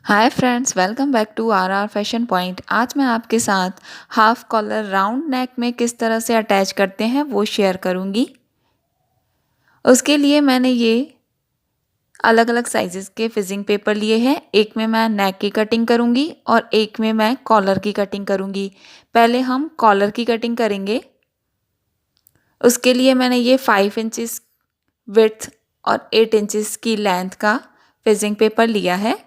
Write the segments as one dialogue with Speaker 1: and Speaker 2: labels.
Speaker 1: Hi friends, welcome back to our fashion point. आज मैं आपके साथ हाफ कॉलर राउंड नेक में किस तरह से अटैच करते हैं वो शेयर करूंगी। उसके लिए मैंने ये अलग अलग साइजेस के फिजिंग पेपर लिए हैं। एक में मैं नेक की कटिंग करूंगी और एक में मैं कॉलर की कटिंग करूंगी। पहले हम कॉलर की कटिंग करेंगे। उसके लिए मैंने ये 5 इंचेस विड्थ और 8 इंचेस की लेंथ का फिजिंग पेपर लिया है।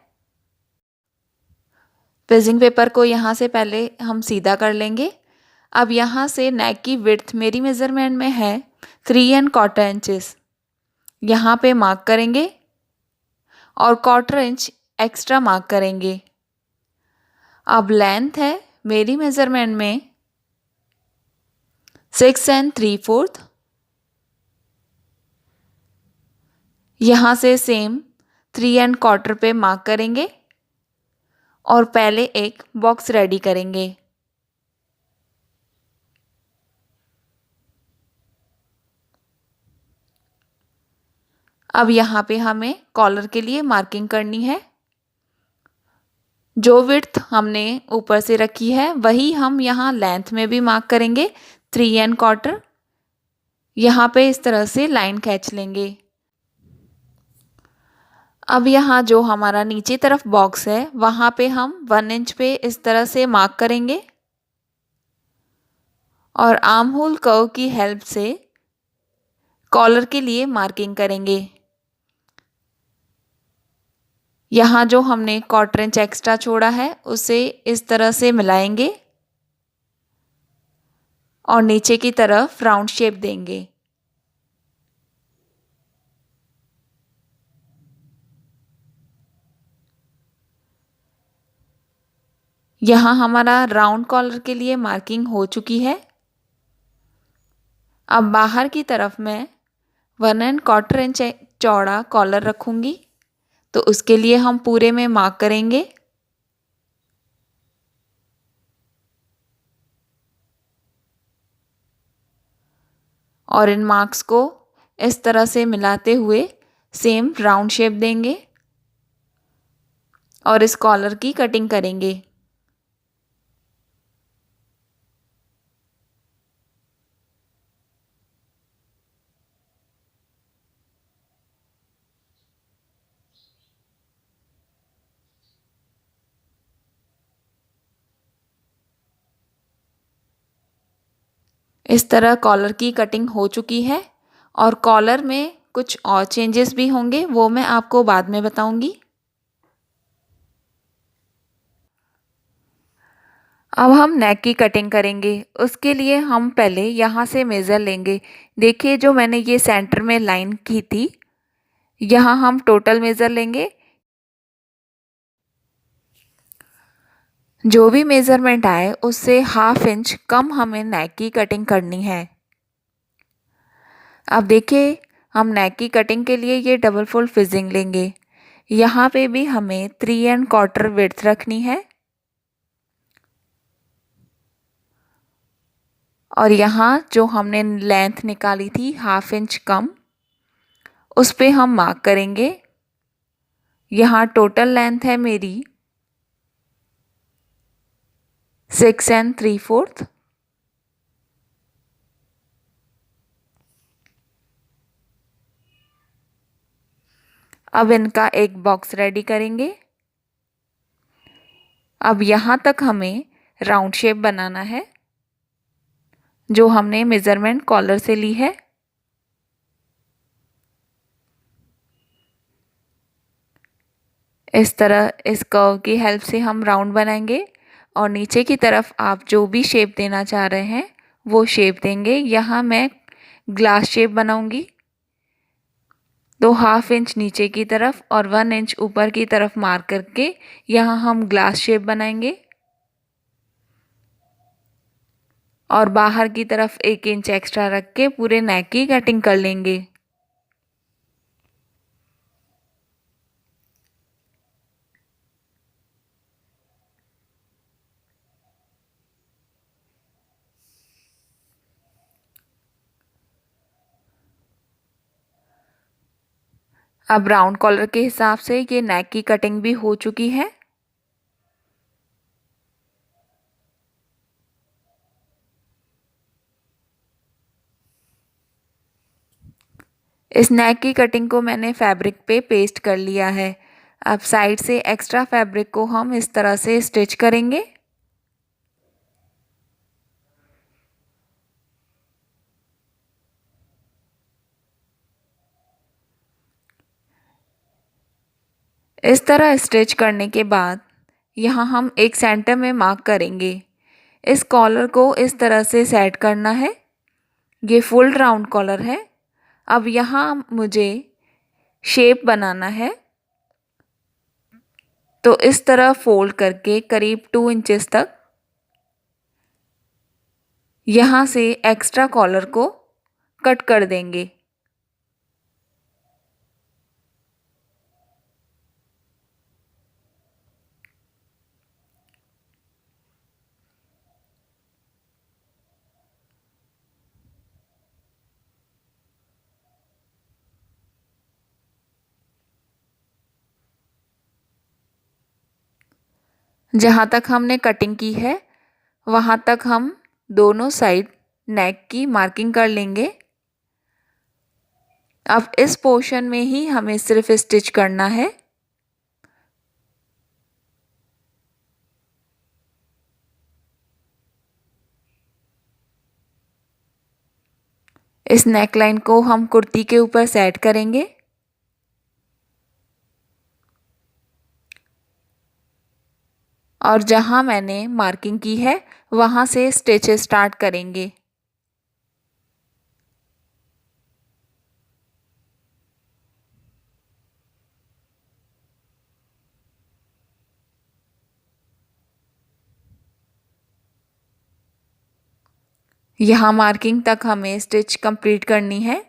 Speaker 1: फिजिंग पेपर को यहाँ से पहले हम सीधा कर लेंगे। अब यहाँ से नेक की विड्थ मेरी मेज़रमेंट में है 3¼ इंचेस। यहाँ पे मार्क करेंगे और 1/4 इंच एक्स्ट्रा मार्क करेंगे। अब लेंथ है मेरी मेज़रमेंट में 6 3/4। यहाँ से सेम 3¼ पे मार्क करेंगे और पहले एक बॉक्स रेडी करेंगे। अब यहाँ पे हमें कॉलर के लिए मार्किंग करनी है। जो विड्थ हमने ऊपर से रखी है वही हम यहाँ लेंथ में भी मार्क करेंगे 3¼ यहाँ पे इस तरह से लाइन खींच लेंगे। अब यहाँ जो हमारा नीचे तरफ बॉक्स है वहाँ पे हम 1 इंच पे इस तरह से मार्क करेंगे और आर्म होल कर्व की हेल्प से कॉलर के लिए मार्किंग करेंगे। यहाँ जो हमने 1/4 इंच एक्स्ट्रा छोड़ा है उसे इस तरह से मिलाएंगे और नीचे की तरफ राउंड शेप देंगे। यहाँ हमारा राउंड कॉलर के लिए मार्किंग हो चुकी है। अब बाहर की तरफ मैं 1¼ इंच चौड़ा कॉलर रखूँगी, तो उसके लिए हम पूरे में मार्क करेंगे। और इन मार्क्स को इस तरह से मिलाते हुए सेम राउंड शेप देंगे और इस कॉलर की कटिंग करेंगे। इस तरह कॉलर की कटिंग हो चुकी है और कॉलर में कुछ और चेंजेस भी होंगे, वो मैं आपको बाद में बताऊंगी। अब हम नेक की कटिंग करेंगे। उसके लिए हम पहले यहाँ से मेज़र लेंगे। देखिए जो मैंने ये सेंटर में लाइन की थी, यहाँ हम टोटल मेज़र लेंगे। जो भी मेज़रमेंट आए उससे 1/2 इंच कम हमें नेक की कटिंग करनी है। अब देखिए हम नेक की कटिंग के लिए ये डबल फोल्ड फिजिंग लेंगे। यहाँ पे भी हमें 3¼ विड्थ रखनी है और यहाँ जो हमने लेंथ निकाली थी 1/2 इंच कम, उस पे हम मार्क करेंगे। यहाँ टोटल लेंथ है मेरी 6 3/4। अब इनका एक बॉक्स रेडी करेंगे। अब यहाँ तक हमें राउंड शेप बनाना है जो हमने मेज़रमेंट कॉलर से ली है। इस तरह इस कर्व की हेल्प से हम राउंड बनाएंगे और नीचे की तरफ आप जो भी शेप देना चाह रहे हैं वो शेप देंगे। यहाँ मैं ग्लास शेप बनाऊंगी, तो 1/2 इंच नीचे की तरफ और 1 इंच ऊपर की तरफ मार्क करके यहाँ हम ग्लास शेप बनाएंगे और बाहर की तरफ 1 इंच एक्स्ट्रा रख के पूरे नेक की कटिंग कर लेंगे। अब राउंड कॉलर के हिसाब से ये नेक की कटिंग भी हो चुकी है। इस नेक की कटिंग को मैंने फैब्रिक पे पेस्ट कर लिया है। अब साइड से एक्स्ट्रा फैब्रिक को हम इस तरह से स्टिच करेंगे। इस तरह स्टिच करने के बाद यहाँ हम एक सेंटर में मार्क करेंगे। इस कॉलर को इस तरह से सेट करना है। ये फुल राउंड कॉलर है। अब यहाँ मुझे शेप बनाना है, तो इस तरह फोल्ड करके करीब 2 इंचेस तक यहाँ से एक्स्ट्रा कॉलर को कट कर देंगे। जहाँ तक हमने कटिंग की है वहाँ तक हम दोनों साइड नेक की मार्किंग कर लेंगे। अब इस पोर्शन में ही हमें सिर्फ स्टिच करना है। इस नेकलाइन को हम कुर्ती के ऊपर सेट करेंगे। और जहाँ मैंने मार्किंग की है वहाँ से स्टिचेस स्टार्ट करेंगे। यहाँ मार्किंग तक हमें स्टिच कंप्लीट करनी है।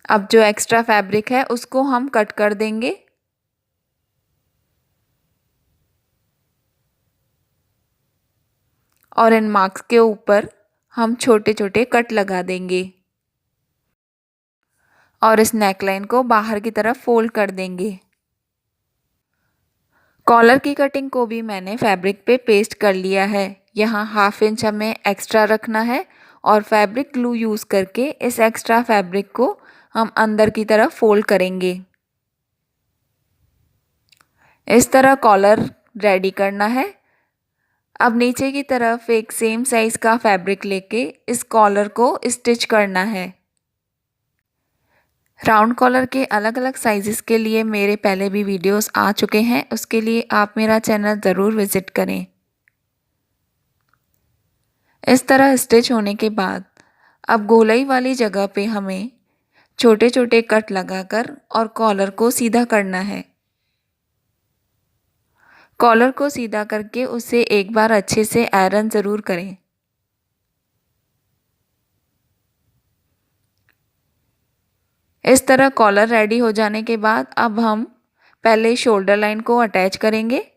Speaker 1: अब जो एक्स्ट्रा फैब्रिक है उसको हम कट कर देंगे। और इन मार्क्स के ऊपर हम छोटे छोटे कट लगा देंगे और इस नेकलाइन को बाहर की तरफ फोल्ड कर देंगे। कॉलर की कटिंग को भी मैंने फैब्रिक पे पेस्ट कर लिया है। यहाँ 1/2 इंच हमें एक्स्ट्रा रखना है और फैब्रिक ग्लू यूज़ करके इस एक्स्ट्रा फैब्रिक को हम अंदर की तरफ फोल्ड करेंगे। इस तरह कॉलर रेडी करना है। अब नीचे की तरफ एक सेम साइज का फैब्रिक लेके इस कॉलर को स्टिच करना है। राउंड कॉलर के अलग अलग साइज़ेस के लिए मेरे पहले भी वीडियोस आ चुके हैं, उसके लिए आप मेरा चैनल ज़रूर विज़िट करें। इस तरह स्टिच होने के बाद अब गोलाई वाली जगह पे हमें छोटे छोटे कट लगाकर और कॉलर को सीधा करना है। कॉलर को सीधा करके उसे एक बार अच्छे से आयरन ज़रूर करें। इस तरह कॉलर रेडी हो जाने के बाद अब हम पहले शोल्डर लाइन को अटैच करेंगे।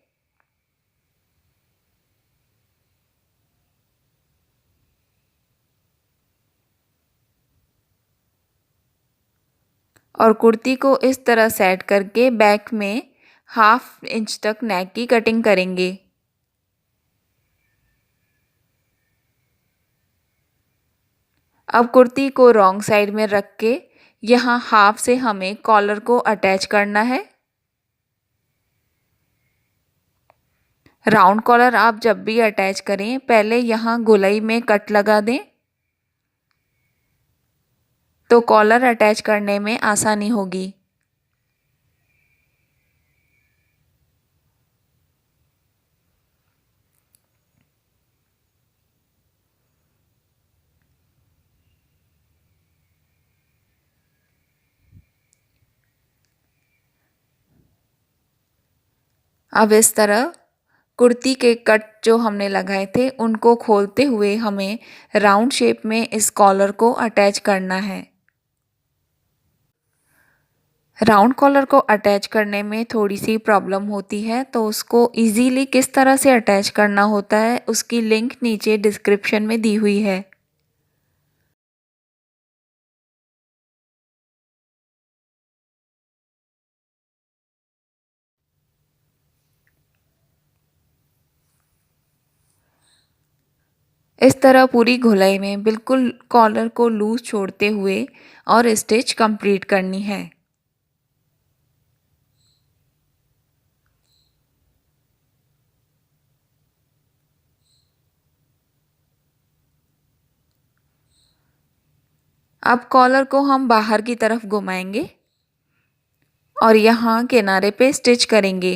Speaker 1: और कुर्ती को इस तरह सेट करके बैक में 1/2 इंच तक नेक की कटिंग करेंगे। अब कुर्ती को रॉन्ग साइड में रख के यहाँ 1/2 से हमें कॉलर को अटैच करना है। राउंड कॉलर आप जब भी अटैच करें पहले यहाँ गोलाई में कट लगा दें, तो कॉलर अटैच करने में आसानी होगी। अब इस तरह कुर्ती के कट जो हमने लगाए थे उनको खोलते हुए हमें राउंड शेप में इस कॉलर को अटैच करना है। राउंड कॉलर को अटैच करने में थोड़ी सी प्रॉब्लम होती है, तो उसको इजीली किस तरह से अटैच करना होता है उसकी लिंक नीचे डिस्क्रिप्शन में दी हुई है। इस तरह पूरी गोलाई में बिल्कुल कॉलर को लूज छोड़ते हुए और स्टिच कंप्लीट करनी है। अब कॉलर को हम बाहर की तरफ घुमाएंगे और यहाँ किनारे पे स्टिच करेंगे।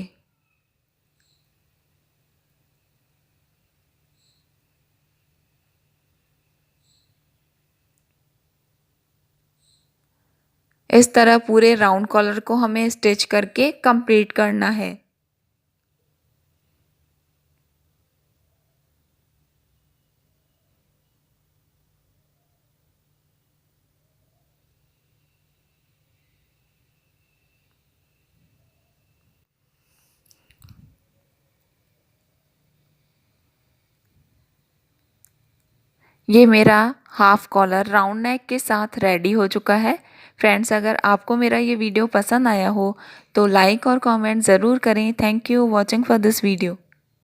Speaker 1: इस तरह पूरे राउंड कॉलर को हमें स्टिच करके कंप्लीट करना है। ये मेरा हाफ कॉलर राउंड नेक के साथ रेडी हो चुका है। फ्रेंड्स, अगर आपको मेरा ये वीडियो पसंद आया हो तो लाइक और कमेंट ज़रूर करें। Thank you watching for this video.